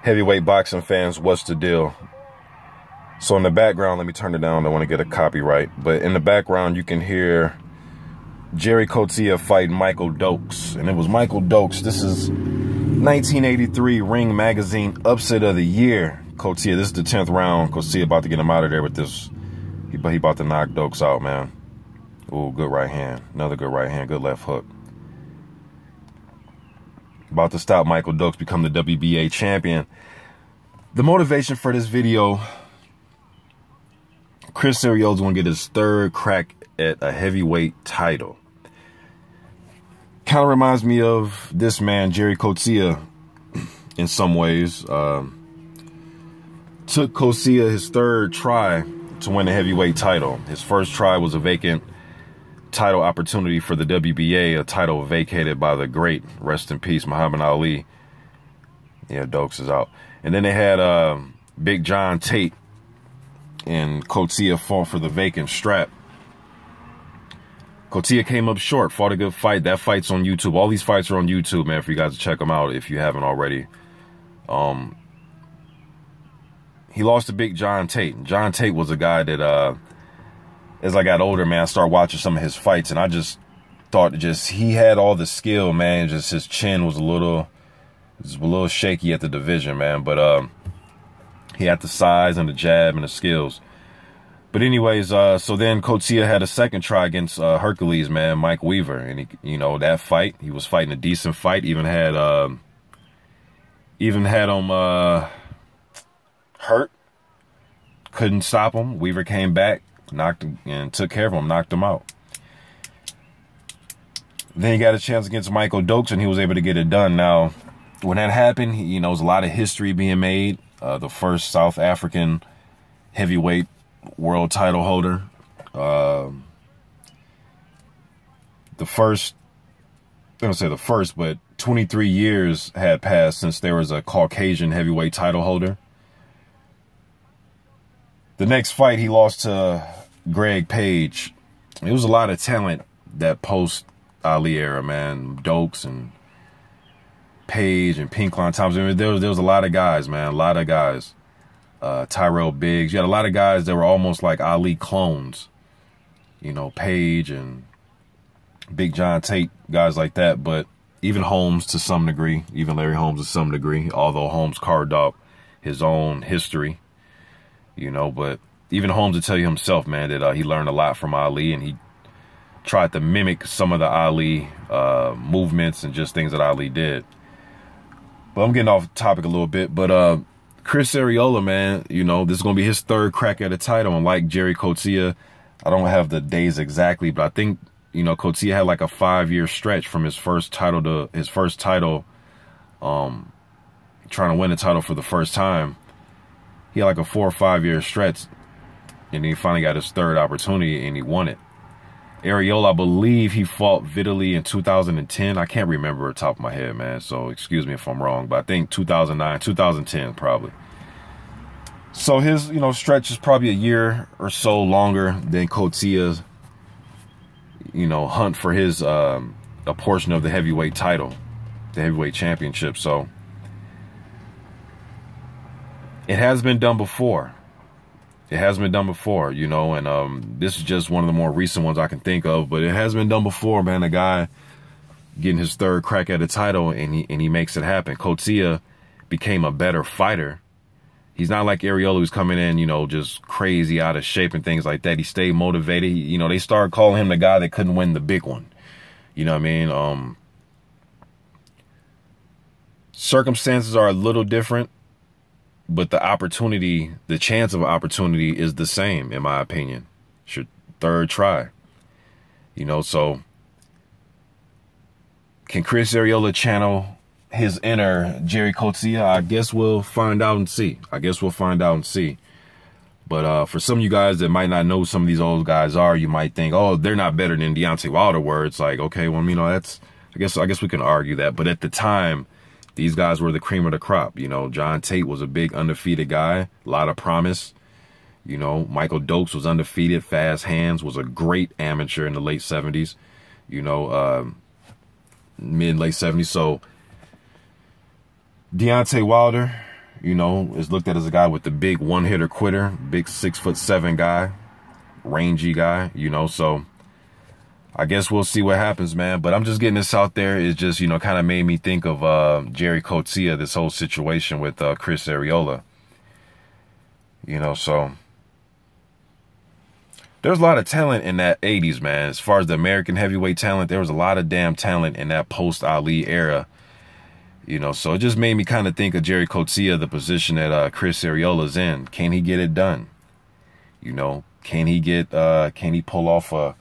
Heavyweight boxing fans, what's the deal? So in the background, let me turn it down. I don't want to get a copyright. But in the background, you can hear Gerrie Coetzee fighting Michael Dokes. And it was Michael Dokes. This is 1983 Ring Magazine Upset of the Year. Coetzee, this is the 10th round. Coetzee about to get him out of there with this. He about to knock Dokes out, man. Ooh, good right hand. Another good right hand. Good left hook. About to stop Michael Dokes, become the WBA champion. The motivation for this video, Arreola's going to get his third crack at a heavyweight title. Kind of reminds me of this man, Gerrie Coetzee, in some ways. Took Coetzee his third try to win the heavyweight title. His first try was a vacant title opportunity for the WBA, a title vacated by the great, rest in peace, Muhammad Ali. Yeah, Dokes is out. And then they had Big John Tate, and Coetzee fought for the vacant strap. Coetzee came up short, fought a good fight. That fight's on YouTube. All these fights are on YouTube, man, for you guys to check them out if you haven't already. He lost to Big John Tate. John Tate was a guy that, as I got older, man, I started watching some of his fights, and I just thought he had all the skill, man. Just his chin was a little shaky at the division, man. But he had the size and the jab and the skills. But anyways, so then Coetzee had a second try against Hercules, man, Mike Weaver, and he, that fight, he was fighting a decent fight. Even had him hurt. Couldn't stop him. Weaver came back, knocked him and took care of him, knocked him out. Then he got a chance against Michael Dokes, and he was able to get it done. Now, when that happened, there was a lot of history being made. The first South African heavyweight world title holder. The first, I don't say the first, but 23 years had passed since there was a Caucasian heavyweight title holder. The next fight, he lost to Greg Page. It was a lot of talent that post-Ali era, man. Dokes and Page and Pinklon Thompson. I mean, there was a lot of guys, man. A lot of guys. Tyrell Biggs. You had a lot of guys that were almost like Ali clones. Page and Big John Tate, guys like that. But even Holmes to some degree. Even Larry Holmes to some degree. Although Holmes carved out his own history. But even Holmes would tell you himself, man, that he learned a lot from Ali, and he tried to mimic some of the Ali movements and just things that Ali did. But I'm getting off topic a little bit. But Arreola, man, this is going to be his third crack at a title. And like Gerrie Coetzee, I don't have the days exactly, but I think, Coetzee had like a 5-year stretch from his first title to his first title, trying to win the title for the first time. He had like a 4 or 5 year stretch, and then he finally got his third opportunity, and he won it. Arreola, I believe he fought Vitaly in 2010. I can't remember off the top of my head, man, so excuse me if I'm wrong, but I think 2009, 2010 probably. So his, stretch is probably a year or so longer than Coetzee's, hunt for his, a portion of the heavyweight title, the heavyweight championship. So it has been done before. It has been done before, and this is just one of the more recent ones I can think of, but it has been done before, man. A guy getting his third crack at a title, and he makes it happen. Coetzee became a better fighter. He's not like Arreola, who's coming in, just crazy out of shape and things like that. He stayed motivated. They started calling him the guy that couldn't win the big one. You know what I mean? Circumstances are a little different, but the opportunity, the chance of opportunity is the same, in my opinion. It's your third try. So can Arreola channel his inner Gerrie Coetzee? I guess we'll find out and see. But for some of you guys that might not know who some of these old guys are, you might think, oh, they're not better than Deontay Wilder, where it's like, okay, well, that's, I guess we can argue that. But at the time, these guys were the cream of the crop. John Tate was a big undefeated guy, a lot of promise. Michael Dokes was undefeated, fast hands, was a great amateur in the late 70s, mid-late 70s. So Deontay Wilder, you know, is looked at as a guy with the big one-hitter quitter, big 6'7" guy, rangy guy, you know, so I guess we'll see what happens, man. But I'm just getting this out there. It just, you know, kind of made me think of Gerrie Coetzee, this whole situation with Chris Arreola. You know, so there's a lot of talent in that 80s, man. As far as the American heavyweight talent, there was a lot of damn talent in that post-Ali era. You know, so it just made me kind of think of Gerrie Coetzee, the position that Chris Arreola's in. Can he get it done? You know, can he pull off a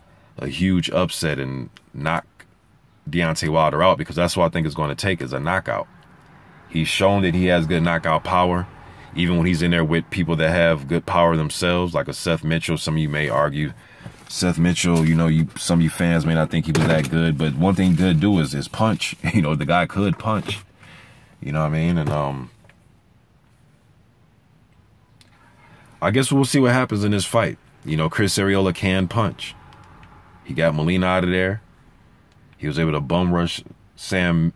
huge upset and knock Deontay Wilder out? Because that's what I think it's going to take, is a knockout. He's shown that he has good knockout power, even when he's in there with people that have good power themselves, like a Seth Mitchell. Some of you may argue Seth Mitchell, you know, some of you fans may not think he was that good, but one thing he could do is punch. You know, the guy could punch. You know what I mean? And I guess we'll see what happens in this fight. You know, Chris Arreola can punch. He got Molina out of there. He was able to bum rush Seth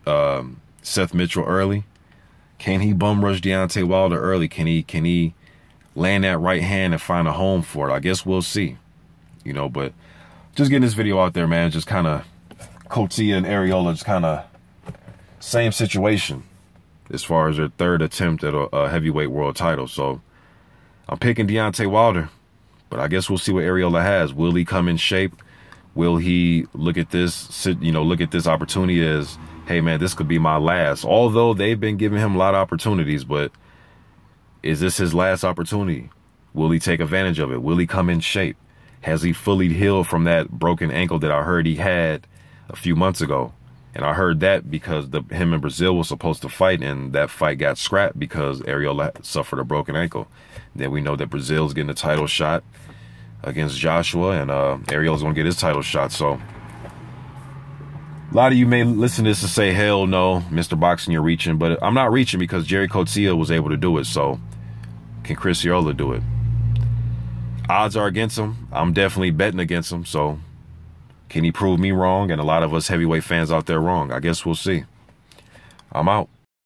Mitchell early. Can he bum rush Deontay Wilder early? Can he land that right hand and find a home for it? I guess we'll see. You know, but just getting this video out there, man. Just kind of Coetzee and Arreola, just kind of same situation as far as their third attempt at a heavyweight world title. So I'm picking Deontay Wilder, but I guess we'll see what Arreola has. Will he come in shape? Will he look at this, you know, look at this opportunity as, hey, man, this could be my last? Although they've been giving him a lot of opportunities, but is this his last opportunity? Will he take advantage of it? Will he come in shape? Has he fully healed from that broken ankle that I heard he had a few months ago? And I heard that because him and Brazil was supposed to fight, and that fight got scrapped because Arreola suffered a broken ankle. Then we know that Brazil's getting a title shot against Joshua, and Arreola's going to get his title shot. So a lot of you may listen to this and say, hell no, Mr. Boxing, you're reaching. But I'm not reaching because Gerrie Coetzee was able to do it. So can Chris Arreola do it? Odds are against him. I'm definitely betting against him. So can he prove me wrong and a lot of us heavyweight fans out there wrong? I guess we'll see. I'm out.